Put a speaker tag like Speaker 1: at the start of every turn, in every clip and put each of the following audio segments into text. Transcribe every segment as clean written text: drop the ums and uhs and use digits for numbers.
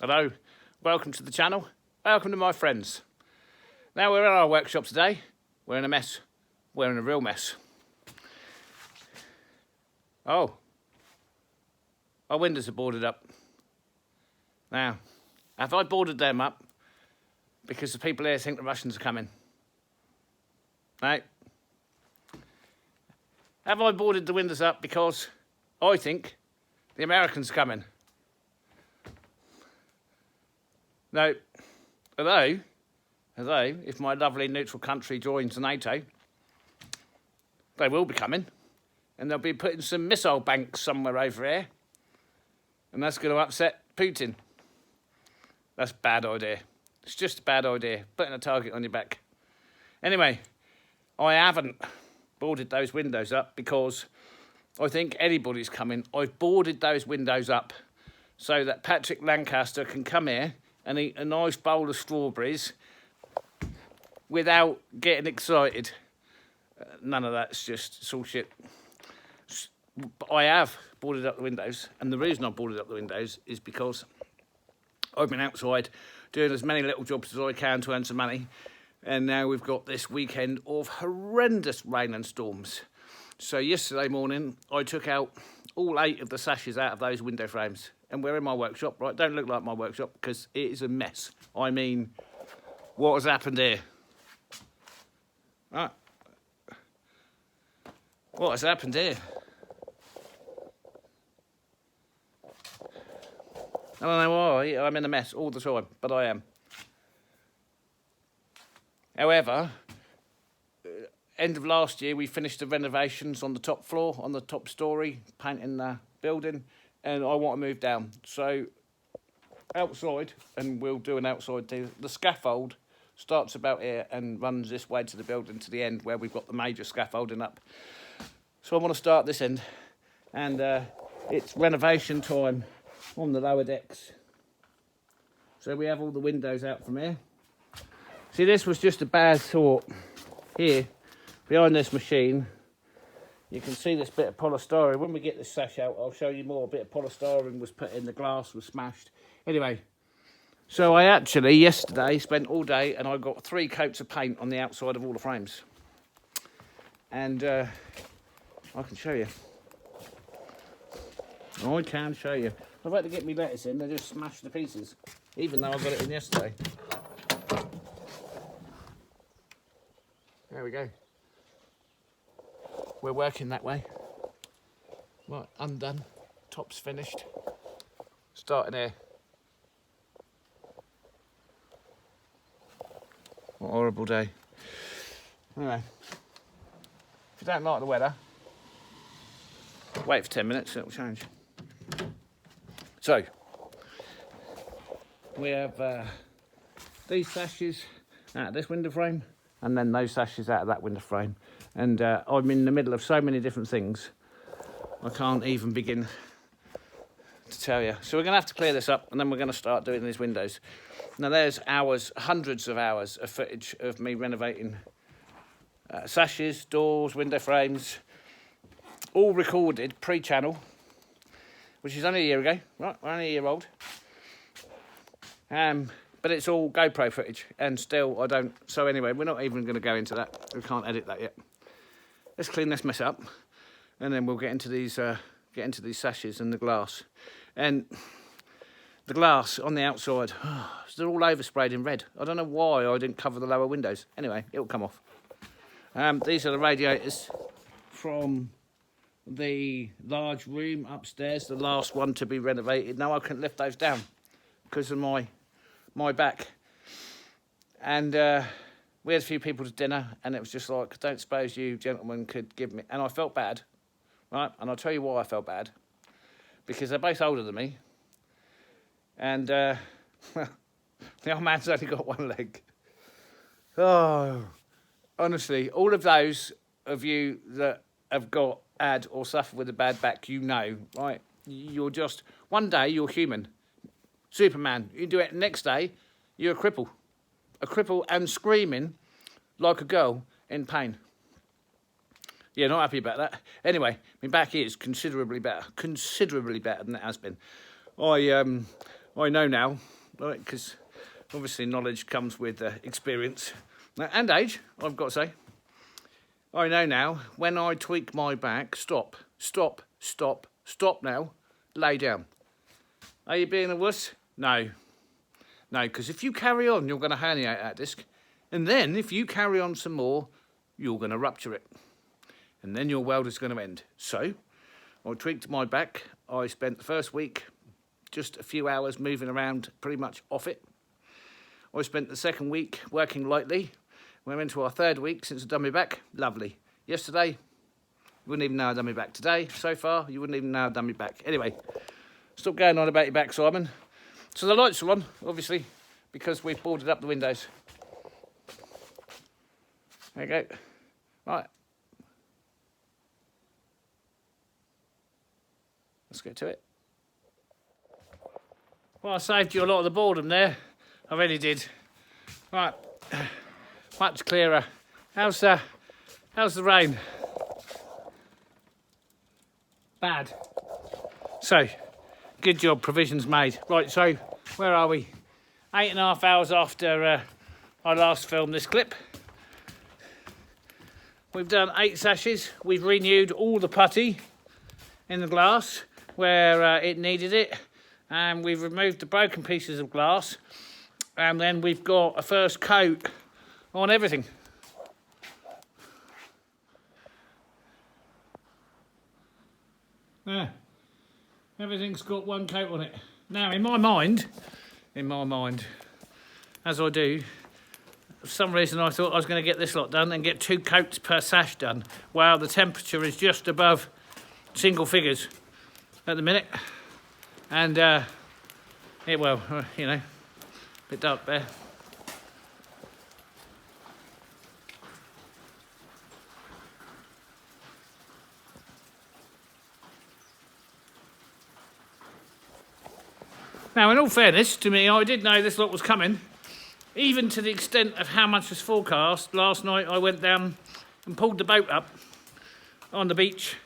Speaker 1: Hello, welcome to the channel. Welcome to my friends. Now we're in our workshop today. We're in a mess. We're in a real mess. Oh, our windows are boarded up. Now, have I boarded them up because the people here think the Russians are coming? No. Have I boarded the windows up because I think the Americans are coming? No. Although, if my lovely neutral country joins NATO, they will be coming, and they'll be putting some missile banks somewhere over here, and that's going to upset Putin. That's a bad idea. It's just a bad idea, putting a target on your back. Anyway, I haven't boarded those windows up because I think anybody's coming. I've boarded those windows up so that Patrick Lancaster can come here and eat a nice bowl of strawberries without getting excited. None of that's it's all shit. But I have boarded up the windows, and the reason I boarded up the windows is because I've been outside doing as many little jobs as I can to earn some money, and now we've got this weekend of horrendous rain and storms. So yesterday morning I took out all 8 of the sashes out of those window frames, and we're in my workshop, right? Don't look like my workshop because it is a mess. I mean, what has happened here? Right. What has happened here? I don't know why I'm in a mess all the time, but I am. However, end of last year we finished the renovations on the top floor, on the top storey, painting the building, and I want to move down. So outside, and we'll do an outside too, the scaffold starts about here and runs this way to the building to the end where we've got the major scaffolding up. So I want to start this end, and it's renovation time on the lower decks. So we have all the windows out from here. See, this was just a bad thought. Here, behind this machine, you can see this bit of polystyrene. When we get this sash out, I'll show you more. A bit of polystyrene was put in, the glass was smashed. Anyway, so I actually, yesterday, spent all day and I got 3 coats of paint on the outside of all the frames. And I can show you. I can show you. I've had to get me lettuce in, they just smashed the pieces, even though I got it in yesterday. There we go. We're working that way. Right, undone. Top's finished. Starting here. What a horrible day. Anyway, if you don't like the weather, wait for 10 minutes, it'll change. So, we have these sashes out of this window frame, and then those sashes out of that window frame. And I'm in the middle of so many different things, I can't even begin to tell you. So we're going to have to clear this up, and then we're going to start doing these windows. Now there's hours, hundreds of hours of footage of me renovating sashes, doors, window frames, all recorded pre-channel, which is only a year ago, right? We're only a year old. But it's all GoPro footage, and still I don't. So anyway, we're not even going to go into that. We can't edit that yet. Let's clean this mess up, and then we'll get into these sashes and the glass. And the glass on the outside, they're all oversprayed in red. I don't know why I didn't cover the lower windows. Anyway, it'll come off. These are the radiators from the large room upstairs, the last one to be renovated. Now I couldn't lift those down because of my back. And we had a few people to dinner, and it was just like, I don't suppose you gentlemen could give me... And I felt bad, right? And I'll tell you why I felt bad. Because they're both older than me. And the old man's only got one leg. Oh, honestly, all of those of you that have had or suffered with a bad back, you know, right? You're just... One day, you're human. Superman. You do it next day, you're a cripple. A cripple and screaming like a girl in pain. Yeah, not happy about that. Anyway, my back is considerably better than it has been. I know now, right, because obviously knowledge comes with experience and age, I've got to say. I know now, when I tweak my back, stop now, lay down. Are you being a wuss? No, because if you carry on, you're going to herniate that disc. And then, if you carry on some more, you're going to rupture it. And then your weld is going to end. So, I tweaked my back. I spent the first week just a few hours moving around pretty much off it. I spent the second week working lightly. We're into our third week since I've done my back. Lovely. Yesterday, you wouldn't even know I'd done my back. Today, so far, you wouldn't even know I'd done my back. Anyway, stop going on about your back, Simon. So the lights are on, obviously, because we've boarded up the windows. There you go. Right. Let's get to it. Well, I saved you a lot of the boredom there. I really did. Right. Much clearer. How's the rain? Bad. So, good job, provisions made. Right, so, where are we? 8.5 hours after I last filmed this clip. We've done 8 sashes. We've renewed all the putty in the glass where it needed it. And we've removed the broken pieces of glass. And then we've got a first coat on everything. Yeah, everything's got one coat on it. Now, in my mind, as I do, for some reason I thought I was going to get this lot done and get 2 coats per sash done. Wow, the temperature is just above single figures at the minute. And, well, you know, a bit dark there. Now, in all fairness to me, I did know this lot was coming, even to the extent of how much was forecast. Last night I went down and pulled the boat up on the beach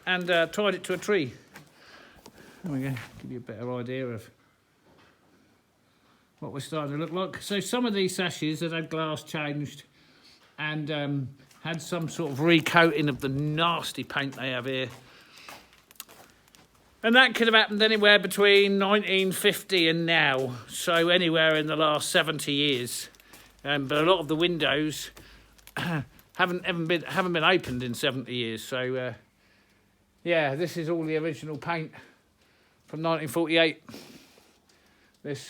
Speaker 1: and tied it to a tree. There we go, give you a better idea of what we're starting to look like. So some of these sashes have had glass changed and had some sort of recoating of the nasty paint they have here. And that could have happened anywhere between 1950 and now, so anywhere in the last 70 years. But a lot of the windows haven't been opened in 70 years. So yeah, this is all the original paint from 1948. This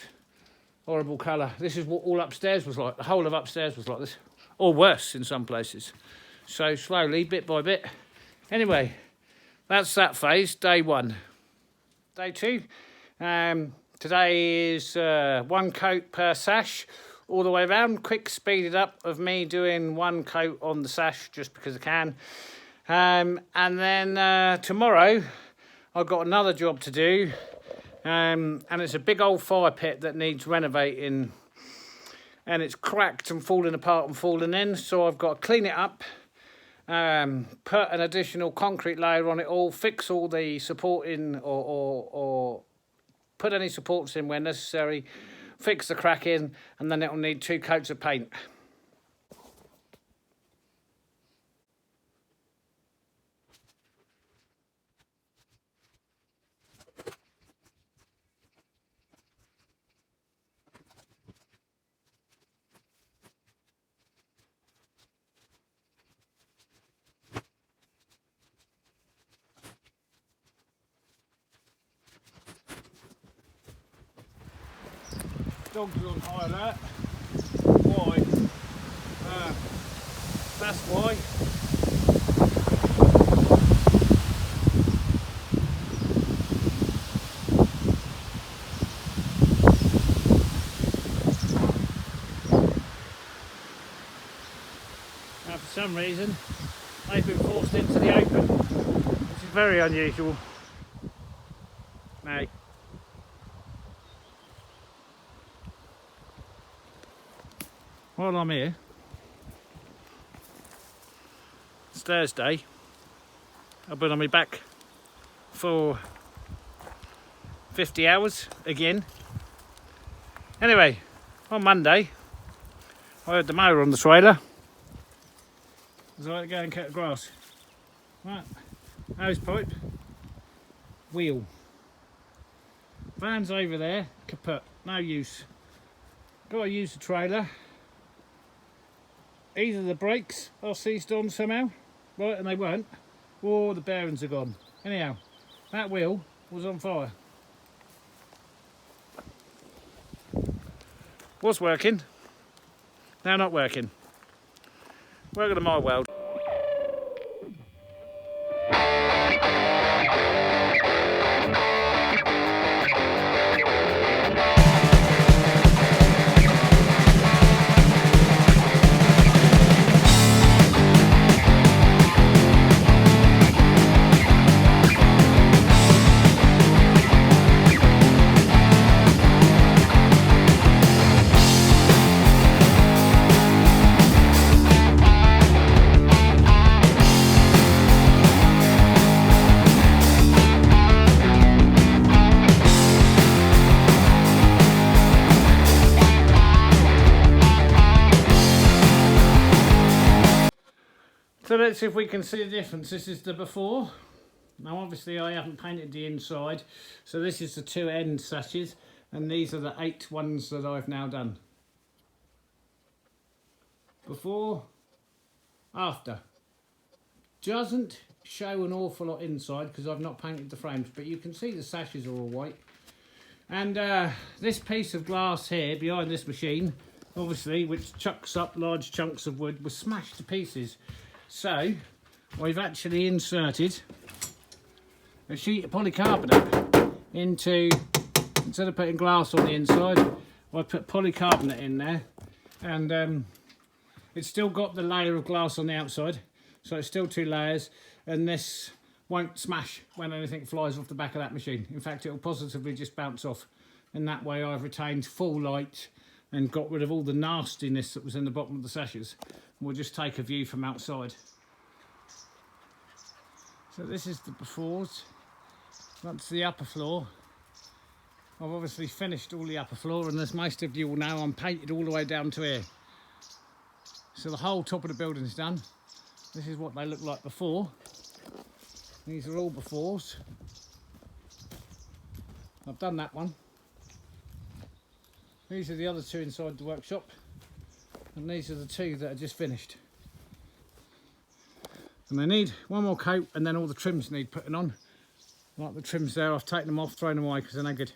Speaker 1: horrible colour. This is what all upstairs was like. The whole of upstairs was like this, or worse in some places. So slowly, bit by bit. Anyway, that's that phase, day 1. Day 2, today is 1 coat per sash all the way around. Quick speeded up of me doing 1 coat on the sash just because I can. And then tomorrow I've got another job to do, and it's a big old fire pit that needs renovating, and it's cracked and falling apart and falling in, so I've got to clean it up. Put an additional concrete layer on it all, fix all the supporting or put any supports in where necessary, fix the crack in, and then it'll need 2 coats of paint. Dogs on high alert. Why? That's why. Now, for some reason, they've been forced into the open, which is very unusual. Now, while I'm here, it's Thursday. I've been on my back for 50 hours again. Anyway, on Monday, I had the mower on the trailer. So I had to go and cut the grass. Right, hose pipe, wheel. Van's over there, kaput, no use. Got to use the trailer. Either the brakes are seized on somehow, right, and they weren't, or the bearings are gone. Anyhow, that wheel was on fire. Was working, now not working. Welcome to my world. So let's see if we can see the difference. This is the before. Now obviously I haven't painted the inside, so this is the 2 end sashes, and these are the 8 ones that I've now done. Before, after. Doesn't show an awful lot inside because I've not painted the frames, but you can see the sashes are all white. And this piece of glass here behind this machine, obviously, which chucks up large chunks of wood, was smashed to pieces. So I've actually inserted a sheet of polycarbonate into, instead of putting glass on the inside, I put polycarbonate in there, and it's still got the layer of glass on the outside, so it's still 2 layers, and this won't smash when anything flies off the back of that machine. In fact, it'll positively just bounce off, and that way I've retained full light and got rid of all the nastiness that was in the bottom of the sashes. We'll just take a view from outside. So this is the befores. That's the upper floor. I've obviously finished all the upper floor, and as most of you will know, I'm painted all the way down to here. So the whole top of the building is done. This is what they look like before. These are all befores. I've done that one. These are the other 2 inside the workshop. And these are the 2 that are just finished. And they need one more coat, and then all the trims need putting on. Like the trims there, I've taken them off, thrown them away because they're no good.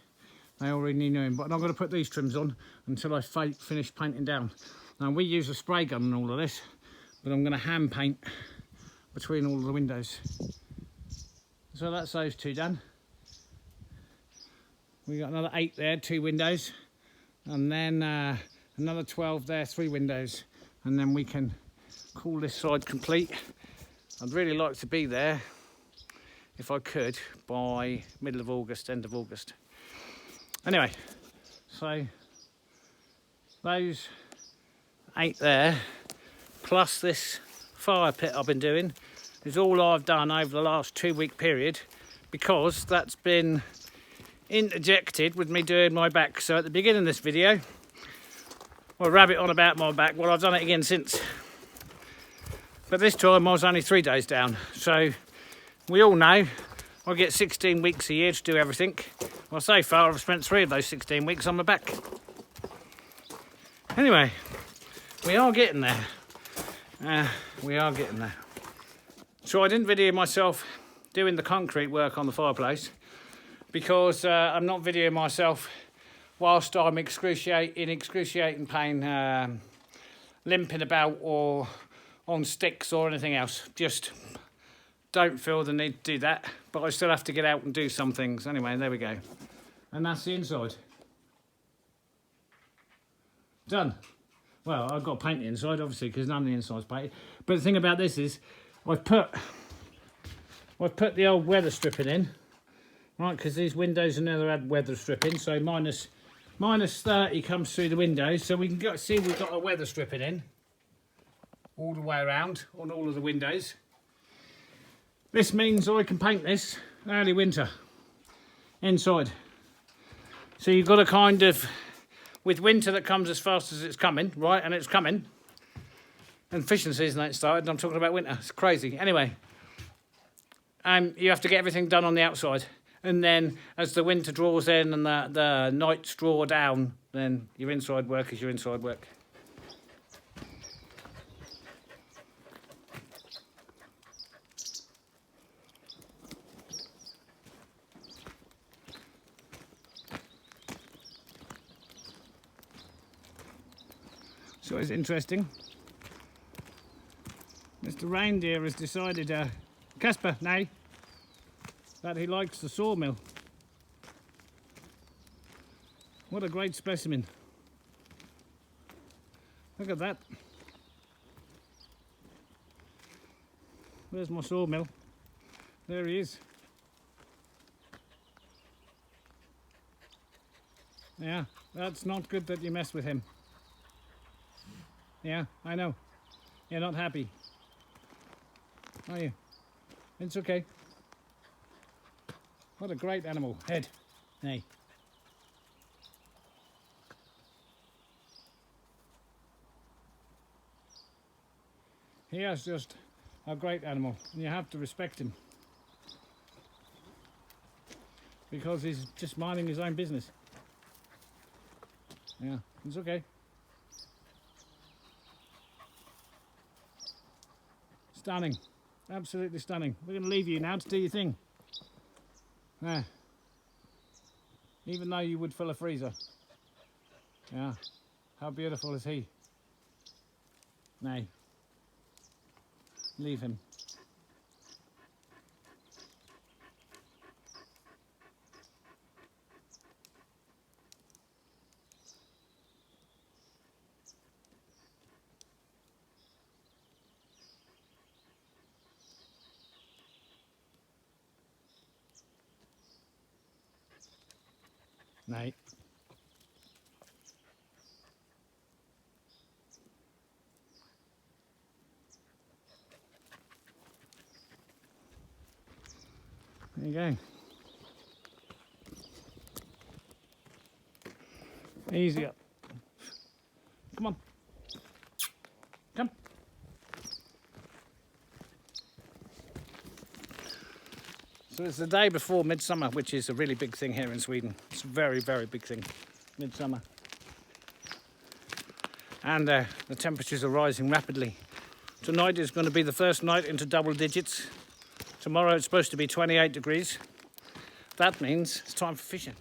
Speaker 1: They already need knowing. But I'm not going to put these trims on until I finish painting down. Now we use a spray gun and all of this, but I'm going to hand paint between all of the windows. So that's those 2 done. We got another 8 there, 2 windows, and then another 12 there, 3 windows, and then we can call this side complete. I'd really like to be there, if I could, by middle of August, end of August. Anyway, so those 8 there, plus this fire pit I've been doing, is all I've done over the last 2-week period, because that's been interjected with me doing my back. So at the beginning of this video, I rabbit on about my back. Well, I've done it again since. But this time I was only 3 days down. So we all know I get 16 weeks a year to do everything. Well, so far I've spent 3 of those 16 weeks on my back. Anyway, we are getting there. We are getting there. So I didn't video myself doing the concrete work on the fireplace because I'm not videoing myself whilst I'm excruciating pain, limping about or on sticks or anything else. Just don't feel the need to do that, but I still have to get out and do some things. Anyway, there we go. And that's the inside. Done. Well, I've got to paint the inside, obviously, because none of the inside's painted. But the thing about this is, I've put the old weather stripping in, right? Because these windows have never had weather stripping, so minus 30 comes through the windows, so we can see we've got a weather stripping in all the way around on all of the windows. This means I can paint this early winter inside. So you've got to kind of with winter that comes as fast as it's coming, right? And it's coming. And fishing season ain't started, and I'm talking about winter. It's crazy. Anyway, you have to get everything done on the outside. And then as the winter draws in and the nights draw down, then your inside work is your inside work. So it's interesting. Mr. Reindeer has decided, Casper, nay, that he likes the sawmill. What a great specimen. Look at that. There's my sawmill. There he is. Yeah, that's not good that you mess with him. Yeah, I know. You're not happy. Are you? It's okay. What a great animal. Head. Hey. He is just a great animal, and you have to respect him. Because he's just minding his own business. Yeah, it's okay. Stunning. Absolutely stunning. We're going to leave you now to do your thing. Yeah. Even though you would fill a freezer. Yeah. How beautiful is he? Nay. Leave him. Nay. There you go. Easy up. Come on. Come. So it's the day before midsummer, which is a really big thing here in Sweden. It's a very, very big thing. Midsummer. And the temperatures are rising rapidly. Tonight is going to be the first night into double digits. Tomorrow it's supposed to be 28 degrees. That means it's time for fishing.